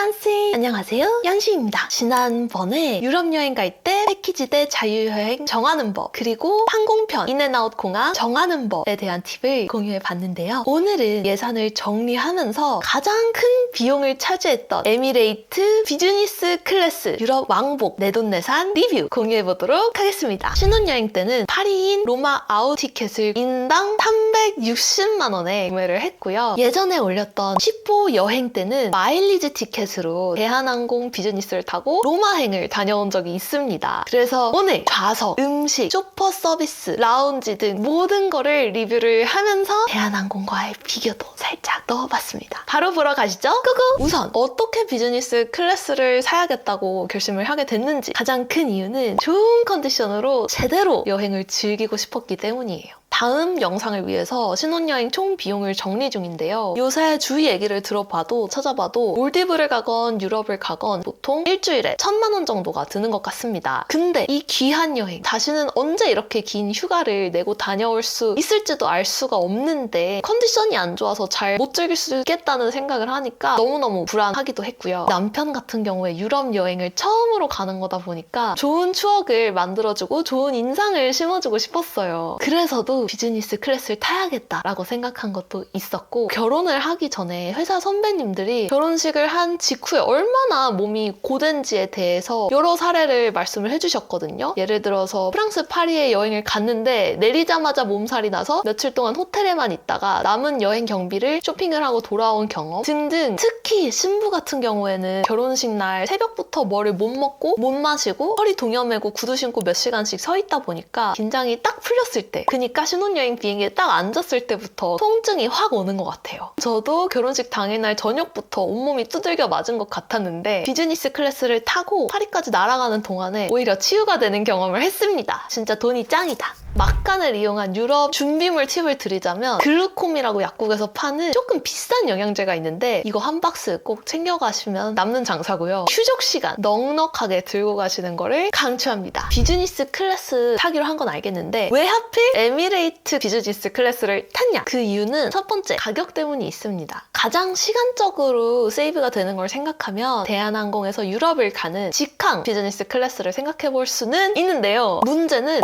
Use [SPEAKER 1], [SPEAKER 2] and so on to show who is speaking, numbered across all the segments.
[SPEAKER 1] 짠씨! 안녕하세요, 연시입니다. 지난번에 유럽 여행 갈 때 패키지 대 자유여행 정하는 법, 그리고 항공편, 인앤아웃 공항 정하는 법에 대한 팁을 공유해 봤는데요. 오늘은 예산을 정리하면서 가장 큰 비용을 차지했던 에미레이트 비즈니스 클래스 유럽 왕복 내돈내산 리뷰 공유해 보도록 하겠습니다. 신혼여행 때는 8인인 로마 아웃 티켓을 인당 360만 원에 구매를 했고요. 예전에 올렸던 10호 여행 때는 마일리지 티켓으로 대한항공 비즈니스를 타고 로마행을 다녀온 적이 있습니다. 그래서 오늘 좌석, 음식, 쇼퍼 서비스, 라운지 등 모든 거를 리뷰를 하면서 대한항공과의 비교도 살짝 넣어봤습니다. 바로 보러 가시죠. 고고! 우선 어떻게 비즈니스 클래스를 사야겠다고 결심을 하게 됐는지 가장 큰 이유는 좋은 컨디션으로 제대로 여행을 즐기고 싶었기 때문이에요. 다음 영상을 위해서 신혼여행 총 비용을 정리 중인데요. 요새 주위 얘기를 들어봐도 찾아봐도 몰디브를 가건 유럽을 가건 보통 일주일에 1,000만 원 정도가 드는 것 같습니다. 근데 이 귀한 여행, 다시는 언제 이렇게 긴 휴가를 내고 다녀올 수 있을지도 알 수가 없는데 컨디션이 안 좋아서 잘 못 즐길 수 있겠다는 생각을 하니까 너무너무 불안하기도 했고요. 남편 같은 경우에 유럽 여행을 처음으로 가는 거다 보니까 좋은 추억을 만들어주고 좋은 인상을 심어주고 싶었어요. 그래서도 비즈니스 클래스를 타야겠다라고 생각한 것도 있었고, 결혼을 하기 전에 회사 선배님들이 결혼식을 한 직후에 얼마나 몸이 고된지에 대해서 여러 사례를 말씀을 해주셨거든요. 예를 들어서 프랑스 파리에 여행을 갔는데 내리자마자 몸살이 나서 며칠 동안 호텔에만 있다가 남은 여행 경비를 쇼핑을 하고 돌아온 경험 등등. 특히 신부 같은 경우에는 결혼식 날 새벽부터 뭐를 못 먹고 못 마시고 허리 동여매고 구두 신고 몇 시간씩 서 있다 보니까 긴장이 딱 풀렸을 때, 그니까 신혼여행 비행기에 딱 앉았을 때부터 통증이 확 오는 것 같아요. 저도 결혼식 당일날 저녁부터 온몸이 두들겨 맞은 것 같았는데 비즈니스 클래스를 타고 파리까지 날아가는 동안에 오히려 치유가 되는 경험을 했습니다. 진짜 돈이 짱이다. 막간을 이용한 유럽 준비물 팁을 드리자면 글루콤이라고 약국에서 파는 조금 비싼 영양제가 있는데 이거 한 박스 꼭 챙겨가시면 남는 장사고요. 휴족 시간 넉넉하게 들고 가시는 거를 강추합니다. 비즈니스 클래스 타기로 한 건 알겠는데 왜 하필 에미레이트 비즈니스 클래스를 탔냐? 그 이유는 첫 번째, 가격 때문이 있습니다. 가장 시간적으로 세이브가 되는 걸 생각하면 대한항공에서 유럽을 가는 직항 비즈니스 클래스를 생각해 볼 수는 있는데요. 문제는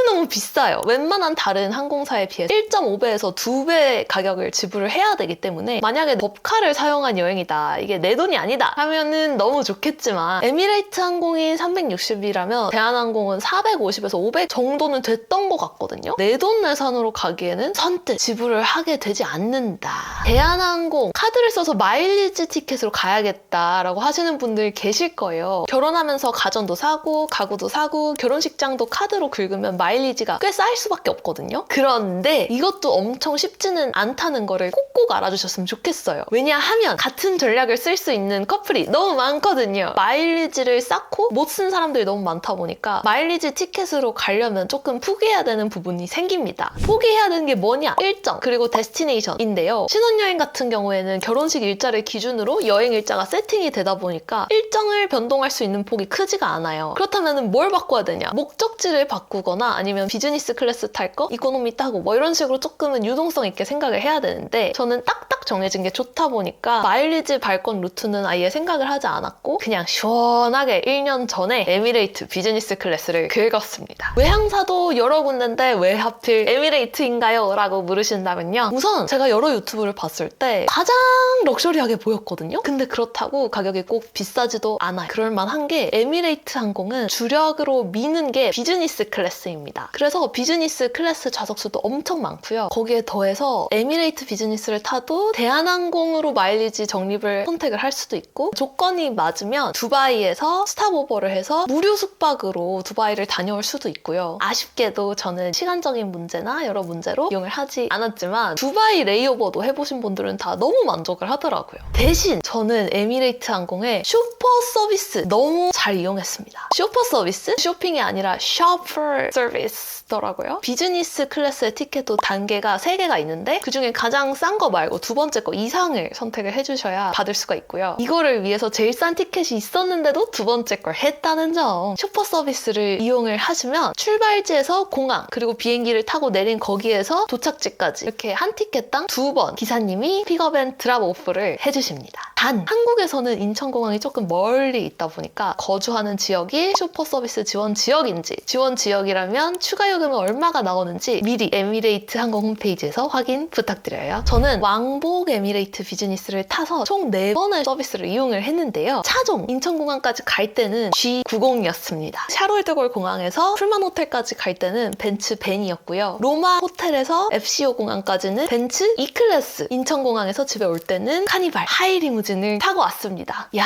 [SPEAKER 1] 너무너무 비싸요. 웬만한 다른 항공사에 비해서 1.5배에서 2배 가격을 지불을 해야 되기 때문에 만약에 법카를 사용한 여행이다, 이게 내 돈이 아니다 하면은 너무 좋겠지만 에미레이트 항공이 360이라면 대한항공은 450에서 500 정도는 됐던 것 같거든요. 내돈내산으로 가기에는 선뜻 지불을 하게 되지 않는다. 대한항공 카드를 써서 마일리지 티켓으로 가야겠다라고 하시는 분들 계실 거예요. 결혼하면서 가전도 사고 가구도 사고 결혼식장도 카드로 긁으면 마일리지가 꽤 쌓일 수밖에 없거든요. 그런데 이것도 엄청 쉽지는 않다는 거를 꼭꼭 알아주셨으면 좋겠어요. 왜냐하면 같은 전략을 쓸 수 있는 커플이 너무 많거든요. 마일리지를 쌓고 못 쓴 사람들이 너무 많다 보니까 마일리지 티켓으로 가려면 조금 포기해야 되는 부분이 생깁니다. 포기해야 되는 게 뭐냐? 일정, 그리고 데스티네이션인데요. 신혼여행 같은 경우에는 결혼식 일자를 기준으로 여행 일자가 세팅이 되다 보니까 일정을 변동할 수 있는 폭이 크지가 않아요. 그렇다면 뭘 바꿔야 되냐? 목적지를 바꾸거나 아니면 비즈니스 클래스 탈 거? 이코노미 타고 뭐 이런 식으로 조금은 유동성 있게 생각을 해야 되는데 저는 딱딱 정해진 게 좋다 보니까 마일리지 발권 루트는 아예 생각을 하지 않았고 그냥 시원하게 1년 전에 에미레이트 비즈니스 클래스를 긁었습니다. 외항사도 여러 군데인데 왜 하필 에미레이트인가요? 라고 물으신다면요. 우선 제가 여러 유튜브를 봤을 때 가장 럭셔리하게 보였거든요. 근데 그렇다고 가격이 꼭 비싸지도 않아요. 그럴만한 게 에미레이트 항공은 주력으로 미는 게 비즈니스 클래스입니다. 그래서 비즈니스 클래스 좌석수도 엄청 많고요. 거기에 더해서 에미레이트 비즈니스를 타도 대한항공으로 마일리지 적립을 선택을 할 수도 있고 조건이 맞으면 두바이에서 스탑오버를 해서 무료 숙박으로 두바이를 다녀올 수도 있고요. 아쉽게도 저는 시간적인 문제나 여러 문제로 이용을 하지 않았지만 두바이 레이오버도 해보신 분들은 다 너무 만족을 하더라고요. 대신 저는 에미레이트 항공의 쇼퍼 서비스 너무 잘 이용했습니다. 쇼퍼 서비스? 쇼핑이 아니라 셔퍼 서비스더라고요. 비즈니스 클래스의 티켓도 단계가 3개가 있는데 그중에 가장 싼 거 말고 두 번째 거 이상을 선택을 해주셔야 받을 수가 있고요. 이거를 위해서 제일 싼 티켓이 있었는데도 두 번째 걸 했다는 점. 쇼퍼 서비스를 이용을 하시면 출발지에서 공항 그리고 비행기를 타고 내린 거기에서 도착지까지 이렇게 한 티켓당 2번 기사님이 픽업 앤 드랍 오프를 해주십니다. 단 한국에서는 인천공항이 조금 멀리 있다 보니까 거주하는 지역이 슈퍼서비스 지원 지역인지, 지원 지역이라면 추가 요금은 얼마가 나오는지 미리 에미레이트 항공 홈페이지에서 확인 부탁드려요. 저는 왕복 에미레이트 비즈니스를 타서 총 4번의 서비스를 이용을 했는데요. 차종 인천공항까지 갈 때는 G90이었습니다. 샤를드골 공항에서 풀만 호텔까지 갈 때는 벤츠 벤이었고요. 로마 호텔에서 FCO 공항까지는 벤츠 E클래스, 인천공항에서 집에 올 때는 카니발 하이리무진을 타고 왔습니다. 야,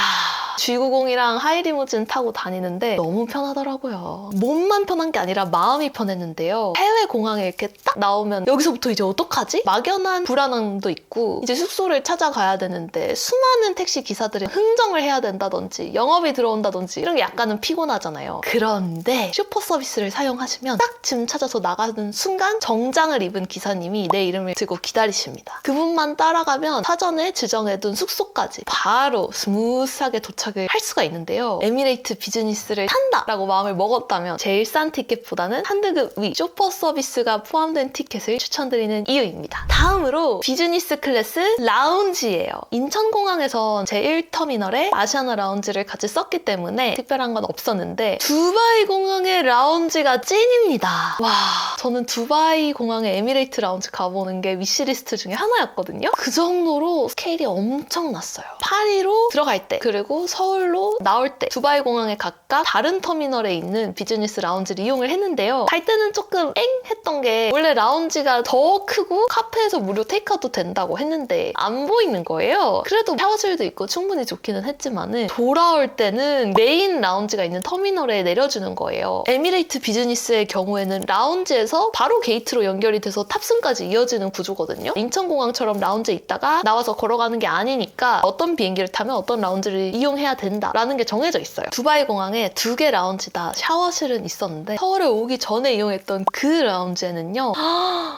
[SPEAKER 1] G90이랑 하이리무진 타고 다니는데 너무 편하더라고요. 몸만 편한 게 아니라 마음이 편했는데요. 해외 공항에 이렇게 딱 나오면 여기서부터 이제 어떡하지? 막연한 불안함도 있고 이제 숙소를 찾아가야 되는데 수많은 택시 기사들이 흥정을 해야 된다든지 영업이 들어온다든지 이런 게 약간은 피곤하잖아요. 그런데 슈퍼 서비스를 사용하시면 딱 짐 찾아서 나가는 순간 정장을 입은 기사님이 내 이름을 들고 기다리십니다. 그분만 따라가면 사전에 지정해둔 숙소까지 바로 스무스하게 도착을 할 수가 있는데요. 에미레이트 비즈니스를 탄다라고 마음을 먹었다면 제일 싼 티켓보다는 한 등급 위 슈퍼 서비스가 포함된 티켓을 추천드리는 이유입니다. 다음으로 비즈니스 클래스 라운지예요. 인천공항에선 제1터미널에 아시아나 라운지를 같이 썼기 때문에 특별한 건 없었는데 두바이 공항의 라운지가 찐입니다. 와, 저는 두바이 공항의 에미레이트 라운지 가보는 게 위시리스트 중에 하나였거든요. 그 정도로 스케일이 엄청났어요. 파리로 들어갈 때 그리고 서울로 나올 때 두바이 공항에 각각 다른 터미널에 있는 비즈니스 라운지를 이용을 했는데요. 갈 때는 조금 엥 했던 게 원래 라운지가 더 크고 카페에서 무료 테이크아웃도 된다고 했는데 안 보이는 거예요. 그래도 샤워실도 있고 충분히 좋기는 했지만은 돌아올 때는 메인 라운지가 있는 터미널에 내려주는 거예요. 에미레이트 비즈니스의 경우에는 라운지에서 바로 게이트로 연결이 돼서 탑승까지 이어지는 구조거든요. 인천공항처럼 라운지에 있다가 나와서 걸어가는 게 아니니까 어떤 비행기를 타면 어떤 라운지를 이용해야 된다라는 게 정해져 있어요. 두바이 공항에 2개 라운지 다 샤워실은 있었는데 서울에 오기 전에 이용했던 그 라운지에는요,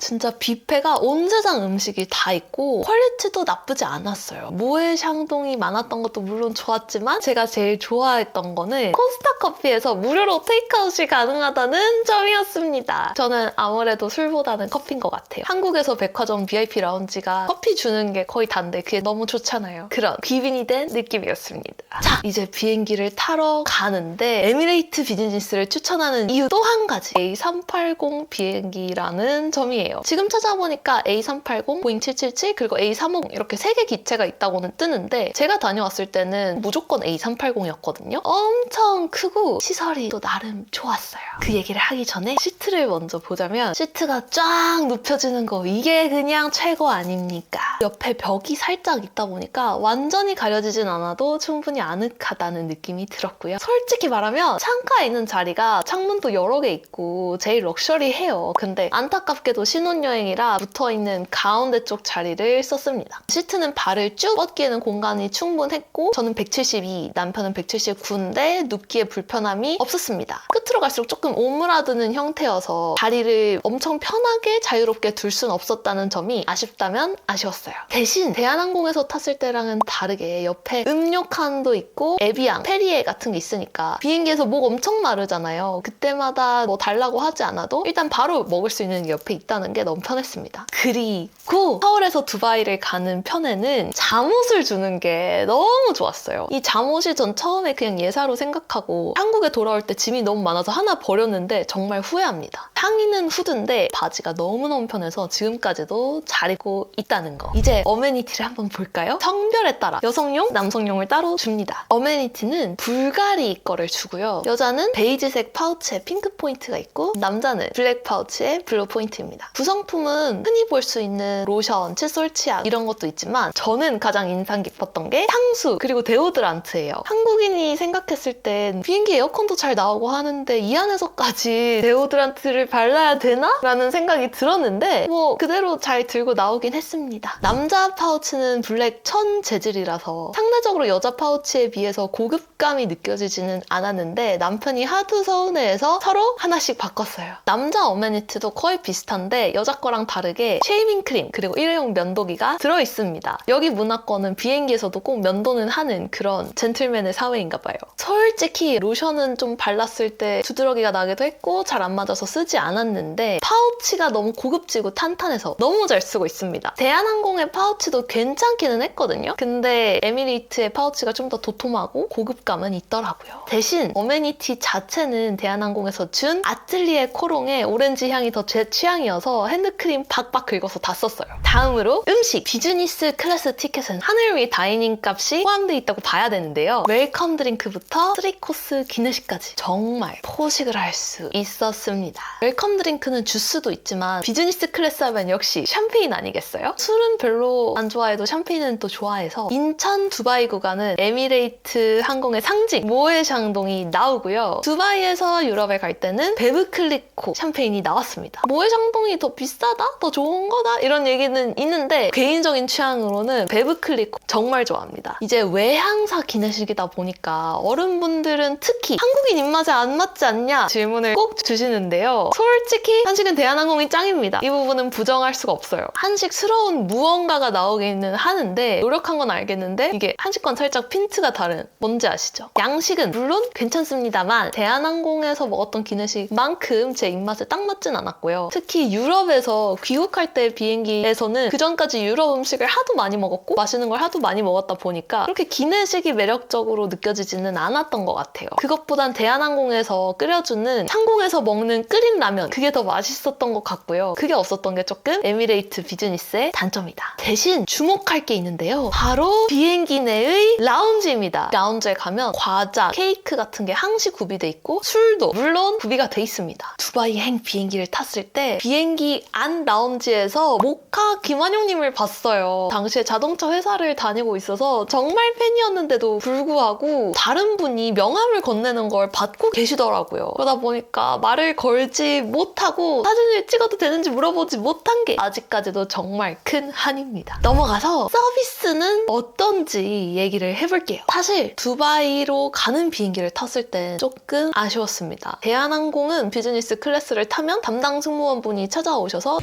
[SPEAKER 1] 진짜 뷔페가 온 세상 음식이 다 있고 퀄리티도 나쁘지 않았어요. 모에 샹동이 많았던 것도 물론 좋았지만 제가 제일 좋아했던 거는 코스타 커피에서 무료로 테이크아웃이 가능하다는 점이었습니다. 저는 아무래도 술보다는 커피인 것 같아요. 한국에서 백화점 VIP 라운지가 커피 주는 게 거의 다인데 그게 너무 좋잖아요. 그런 귀빈이 된 느낌이었습니다. 자, 이제 비행기를 타러 가는데 에미레이트 비즈니스를 추천하는 이유 또 한 가지, A380 비행기라는 점이에요. 지금 찾아보니까 A380, 보잉 777, 그리고 A350 이렇게 3개 기체가 있다고는 뜨는데 제가 다녀왔을 때는 무조건 A380이었거든요. 엄청 크고 시설이 또 나름 좋았어요. 그 얘기를 하기 전에 시트를 먼저 보자면 시트가 쫙 눕혀지는 거, 이게 그냥 최고 아닙니까? 옆에 벽이 살짝 있다 보니까 완전히 가려지진 않아도 충분히 아늑하다는 느낌이 들었고요. 솔직히 말하면 창가에 있는 자리가 창문도 여러 개 있고 제일 럭셔리해요. 근데 안타깝게도 신혼여행이라 붙어있는 가운데 쪽 자리를 썼습니다. 시트는 발을 쭉 뻗기에는 공간이 충분했고 저는 172, 남편은 179인데 눕기에 불편함이 없었습니다. 끝으로 갈수록 조금 오므라드는 형태여서 다리를 엄청 편하게 자유롭게 둘 순 없었다는 점이 아쉽다면 아쉬웠어요. 대신 대한항공에서 탔을 때랑은 다르게 옆에 음료 칸도 있고 에비앙, 페리에 같은 게 있으니까 비행기에서 목 엄청 마르잖아요. 그때마다 뭐 달라고 하지 않아도 일단 바로 먹을 수 있는 게 옆에 있다는 게 너무 편했습니다. 그리고 서울에서 두바이를 가는 편에는 잠옷을 주는 게 너무 좋았어요. 이 잠옷이 전 처음에 그냥 예사로 생각하고 한국에 돌아올 때 짐이 너무 많아서 하나 버렸는데 정말 후회합니다. 상의는 후드인데 바지가 너무너무 편해서 지금까지도 잘 입고 있다는 거. 이제 어메니티를 한번 볼까요? 성별에 따라 여성용, 남성용을 따로 줍니다. 어메니티는 불가리 거를 주고요. 여자는 베이지색 파우치에 핑크 포인트가 있고 남자는 블랙 파우치에 블루 포인트입니다. 구성품은 흔히 볼 수 있는 로션, 칫솔, 치약 이런 것도 있지만 저는 가장 인상 깊었던 게 향수 그리고 데오드란트예요. 한국인이 생각했을 땐 비행기 에어컨도 잘 나오고 하는데 이 안에서까지 데오드란트를 발라야 되나? 라는 생각이 들었는데 뭐 그대로 잘 들고 나오긴 했습니다. 남자 파우치는 블랙 천 재질이라서 상대적으로 여자 파우치 파우치에 비해서 고급감이 느껴지지는 않았는데 남편이 하도 서운해해서 서로 하나씩 바꿨어요. 남자 어메니티도 거의 비슷한데 여자 거랑 다르게 쉐이빙 크림 그리고 일회용 면도기가 들어있습니다. 여기 문화권은 비행기에서도 꼭 면도는 하는 그런 젠틀맨의 사회인가 봐요. 솔직히 로션은 좀 발랐을 때 두드러기가 나기도 했고 잘 안 맞아서 쓰지 않았는데 파우치가 너무 고급지고 탄탄해서 너무 잘 쓰고 있습니다. 대한항공의 파우치도 괜찮기는 했거든요. 근데 에미레이트의 파우치가 좀 더 도톰하고 고급감은 있더라고요. 대신 어메니티 자체는 대한항공에서 준 아틀리에 코롱의 오렌지 향이 더 제 취향이어서 핸드크림 박박 긁어서 다 썼어요. 다음으로 음식! 비즈니스 클래스 티켓은 하늘 위 다이닝 값이 포함되어 있다고 봐야 되는데요. 웰컴 드링크부터 3코스 기내식까지 정말 포식을 할 수 있었습니다. 웰컴 드링크는 주스도 있지만 비즈니스 클래스 하면 역시 샴페인 아니겠어요? 술은 별로 안 좋아해도 샴페인은 또 좋아해서 인천 두바이 구간은 에미레이트 항공의 상징 모에샹동이 나오고요. 두바이에서 유럽에 갈 때는 베브클리코 샴페인이 나왔습니다. 모에샹동이 더 비싸다? 더 좋은 거다? 이런 얘기는 있는데 개인적인 취향으로는 베브클리코 정말 좋아합니다. 이제 외항사 기내식이다 보니까 어른분들은 특히 한국인 입맛에 안 맞지 않냐 질문을 꼭 주시는데요. 솔직히 한식은 대한항공이 짱입니다. 이 부분은 부정할 수가 없어요. 한식스러운 무언가가 나오기는 하는데 노력한 건 알겠는데 이게 한식과는 살짝 핀트가 다른 뭔지 아시죠? 양식은 물론 괜찮습니다만 대한항공에서 먹었던 기내식만큼 제 입맛에 딱 맞진 않았고요. 특히 유럽에서 귀국할 때 비행기에서는 그전까지 유럽 음식을 하도 많이 먹었고 맛있는 걸 하도 많이 먹었다 보니까 그렇게 기내식이 매력적으로 느껴지지는 않았던 것 같아요. 그것보단 대한항공에서 끓여주는 상공에서 먹는 끓인 라면 그게 더 맛있었던 것 같고요. 그게 없었던 게 조금 에미레이트 비즈니스의 단점이다. 대신 주목할 게 있는데요. 바로 비행기 내의 라운지입니다. 라운지에 가면 과자, 케이크 같은 게 항시 구비돼 있고 술도 물론 구비가 돼 있습니다. 두바이행 비행기를 탔을 때 비행기 안 라운지에서 모카 김한용님을 봤어요. 당시에 자동차 회사를 다니고 있어서 정말 팬이었는데도 불구하고 다른 분이 명함을 건네는 걸 받고 계시더라고요. 그러다 보니까 말을 걸지 못하고 사진을 찍어도 되는지 물어보지 못한 게 아직까지도 정말 큰 한입니다. 넘어가서 서비스는 어떤지 얘기를 해볼게요. 사실 두바이로 가는 비행기를 탔을 땐 조금 아쉬웠습니다. 대한항공은 비즈니스 클래스를 타면 담당 승무원분이 찾아오셔서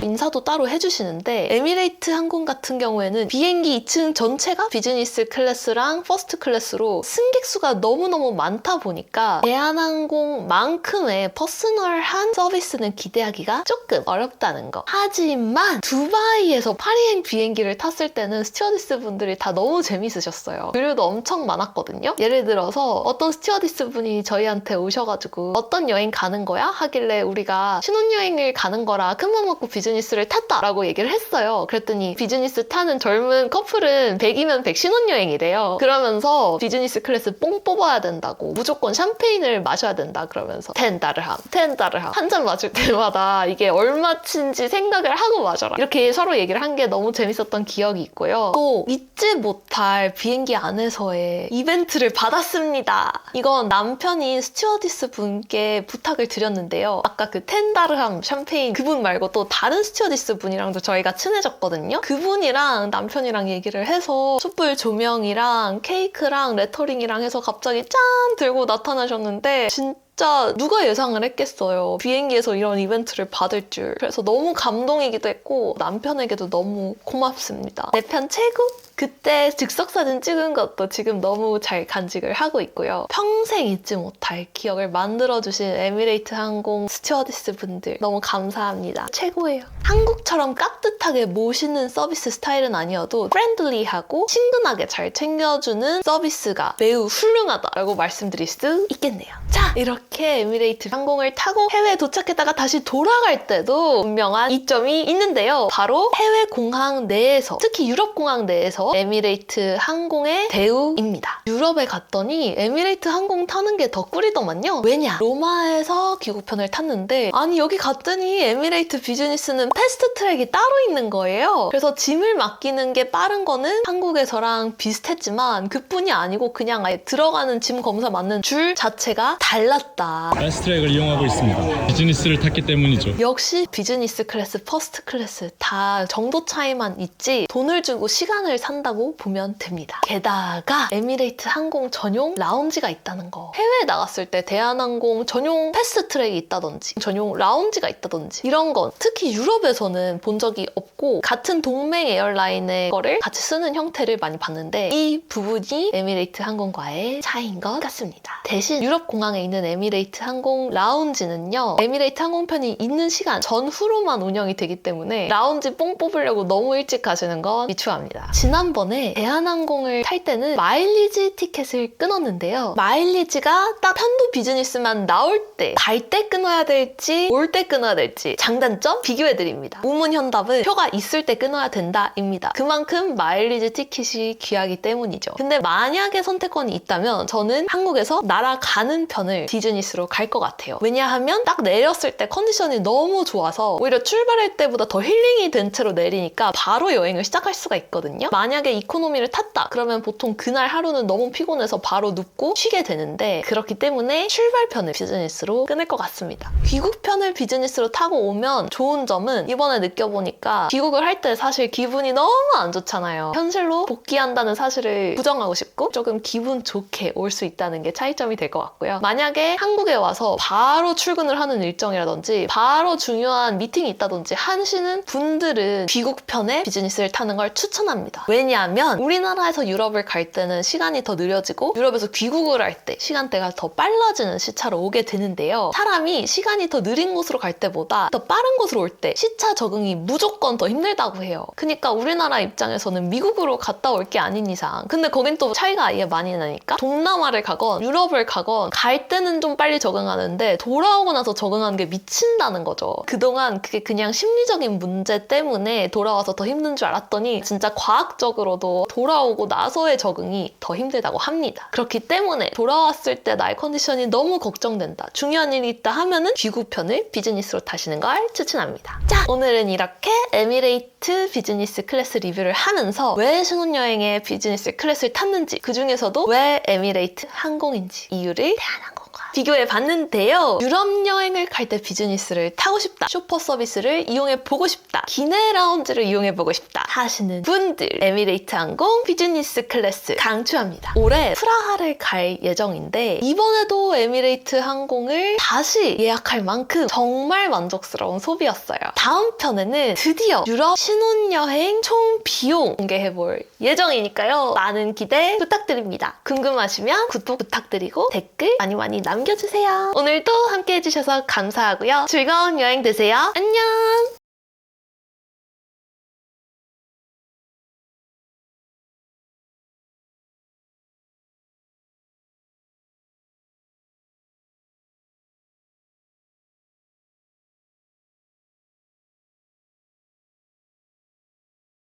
[SPEAKER 1] 인사도 따로 해주시는데 에미레이트 항공 같은 경우에는 비행기 2층 전체가 비즈니스 클래스랑 퍼스트 클래스로 승객 수가 너무너무 많다 보니까 대한항공만큼의 퍼스널한 서비스는 기대하기가 조금 어렵다는 거. 하지만 두바이에서 파리행 비행기를 탔을 때는 스튜어디스 분들이 다 너무 재밌으셨어요. 교류도 엄청 많았거든요. 예를 들어서 어떤 스튜어디스 분이 저희한테 오셔가지고 어떤 여행 가는 거야? 하길래 우리가 신혼여행을 가는 거라 큰맘 먹고 비즈니스를 탔다라고 얘기를 했어요. 그랬더니 비즈니스 타는 젊은 커플은 100이면 100 신혼여행이래요. 그러면서 비즈니스 클래스 뽕 뽑아야 된다고 무조건 샴페인을 마셔야 된다 그러면서 10다르함 한 잔 마실 때마다 이게 얼마치인지 생각을 하고 마셔라 이렇게 서로 얘기를 한 게 너무 재밌었던 기억이 있고요. 또 잊지 못할 비행기 안에서의 이벤트를 받았습니다. 이건 남편이 스튜어디스 분께 부탁을 드렸는데요. 아까 그 10다르함 샴페인 그분 말고 또 다른 스튜어디스 분이랑도 저희가 친해졌거든요. 그분이랑 남편이랑 얘기를 해서 촛불 조명이랑 케이크랑 레터링이랑 해서 갑자기 짠 들고 나타나셨는데 진짜 누가 예상을 했겠어요. 비행기에서 이런 이벤트를 받을 줄. 그래서 너무 감동이기도 했고 남편에게도 너무 고맙습니다. 내 편 최고! 그때 즉석사진 찍은 것도 지금 너무 잘 간직을 하고 있고요. 평생 잊지 못할 기억을 만들어주신 에미레이트 항공 스튜어디스 분들 너무 감사합니다. 최고예요. 한국처럼 깍듯하게 모시는 서비스 스타일은 아니어도 프렌들리하고 친근하게 잘 챙겨주는 서비스가 매우 훌륭하다라고 말씀드릴 수 있겠네요. 자, 이렇게 에미레이트 항공을 타고 해외에 도착했다가 다시 돌아갈 때도 분명한 이점이 있는데요. 바로 해외 공항 내에서, 특히 유럽 공항 내에서 에미레이트 항공의 대우입니다. 유럽에 갔더니 에미레이트 항공 타는 게 더 꿀이더만요. 왜냐? 로마에서 귀국편을 탔는데 아니 여기 갔더니 에미레이트 비즈니스는 패스트 트랙이 따로 있는 거예요. 그래서 짐을 맡기는 게 빠른 거는 한국에서랑 비슷했지만 그뿐이 아니고 그냥 아예 들어가는 짐 검사 맞는 줄 자체가 달랐다. 부럽다.
[SPEAKER 2] 패스트트랙을 이용하고 있습니다. 비즈니스를 탔기 때문이죠.
[SPEAKER 1] 역시 비즈니스 클래스, 퍼스트 클래스 다 정도 차이만 있지 돈을 주고 시간을 산다고 보면 됩니다. 게다가 에미레이트 항공 전용 라운지가 있다는 거. 해외에 나갔을 때 대한항공 전용 패스트트랙이 있다든지 전용 라운지가 있다든지 이런 건 특히 유럽에서는 본 적이 없고 같은 동맹 에어라인의 거를 같이 쓰는 형태를 많이 봤는데 이 부분이 에미레이트 항공과의 차이인 것 같습니다. 대신 유럽 공항에 있는 에미레이트 항공 라운지는요, 에미레이트 항공편이 있는 시간 전후로만 운영이 되기 때문에 라운지 뽕 뽑으려고 너무 일찍 가시는 건 비추합니다. 지난번에 대한항공을 탈 때는 마일리지 티켓을 끊었는데요. 마일리지가 딱 편도 비즈니스만 나올 때, 갈 때 끊어야 될지 올 때 끊어야 될지 장단점 비교해드립니다. 우문현답은 표가 있을 때 끊어야 된다입니다. 그만큼 마일리지 티켓이 귀하기 때문이죠. 근데 만약에 선택권이 있다면 저는 한국에서 날아가는 편을 비즈니스로 갈 것 같아요. 왜냐하면 딱 내렸을 때 컨디션이 너무 좋아서 오히려 출발할 때보다 더 힐링이 된 채로 내리니까 바로 여행을 시작할 수가 있거든요. 만약에 이코노미를 탔다 그러면 보통 그날 하루는 너무 피곤해서 바로 눕고 쉬게 되는데 그렇기 때문에 출발편을 비즈니스로 끊을 것 같습니다. 귀국편을 비즈니스로 타고 오면 좋은 점은 이번에 느껴보니까 귀국을 할 때 사실 기분이 너무 안 좋잖아요. 현실로 복귀한다는 사실을 부정하고 싶고 조금 기분 좋게 올 수 있다는 게 차이점이 될 것 같고요. 만약에 한국에 와서 바로 출근을 하는 일정이라든지 바로 중요한 미팅이 있다든지 하시는 분들은 귀국편에 비즈니스를 타는 걸 추천합니다. 왜냐하면 우리나라에서 유럽을 갈 때는 시간이 더 느려지고 유럽에서 귀국을 할 때 시간대가 더 빨라지는 시차로 오게 되는데요. 사람이 시간이 더 느린 곳으로 갈 때보다 더 빠른 곳으로 올 때 시차 적응이 무조건 더 힘들다고 해요. 그러니까 우리나라 입장에서는 미국으로 갔다 올 게 아닌 이상 근데 거긴 또 차이가 아예 많이 나니까 동남아를 가건 유럽을 가건 갈 때는 좀 빨리 적응하는데 돌아오고 나서 적응하는 게 미친다는 거죠. 그동안 그게 그냥 심리적인 문제 때문에 돌아와서 더 힘든 줄 알았더니 진짜 과학적으로도 돌아오고 나서의 적응이 더 힘들다고 합니다. 그렇기 때문에 돌아왔을 때 나의 컨디션이 너무 걱정된다. 중요한 일이 있다 하면은 귀국편을 비즈니스로 타시는 걸 추천합니다. 자, 오늘은 이렇게 에미레이트 비즈니스 클래스 리뷰를 하면서 왜 신혼여행에 비즈니스 클래스를 탔는지 그 중에서도 왜 에미레이트 항공인지 이유를 대한항공과 비교해 봤는데요. 유럽 여행을 갈 때 비즈니스를 타고 싶다, 슈퍼 서비스를 이용해 보고 싶다, 기내 라운지를 이용해 보고 싶다 하시는 분들 에미레이트 항공 비즈니스 클래스 강추합니다. 올해 프라하를 갈 예정인데 이번에도 에미레이트 항공을 다시 예약할 만큼 정말 만족스러운 소비였어요. 다음 편에는 드디어 유럽 신혼여행 총 비용 공개해볼 예정이니까요. 많은 기대 부탁드립니다. 궁금하시면 구독 부탁드리고 댓글 많이 남겨주세요. 오늘도 함께 해주셔서 감사하고요. 즐거운 여행 되세요. 안녕!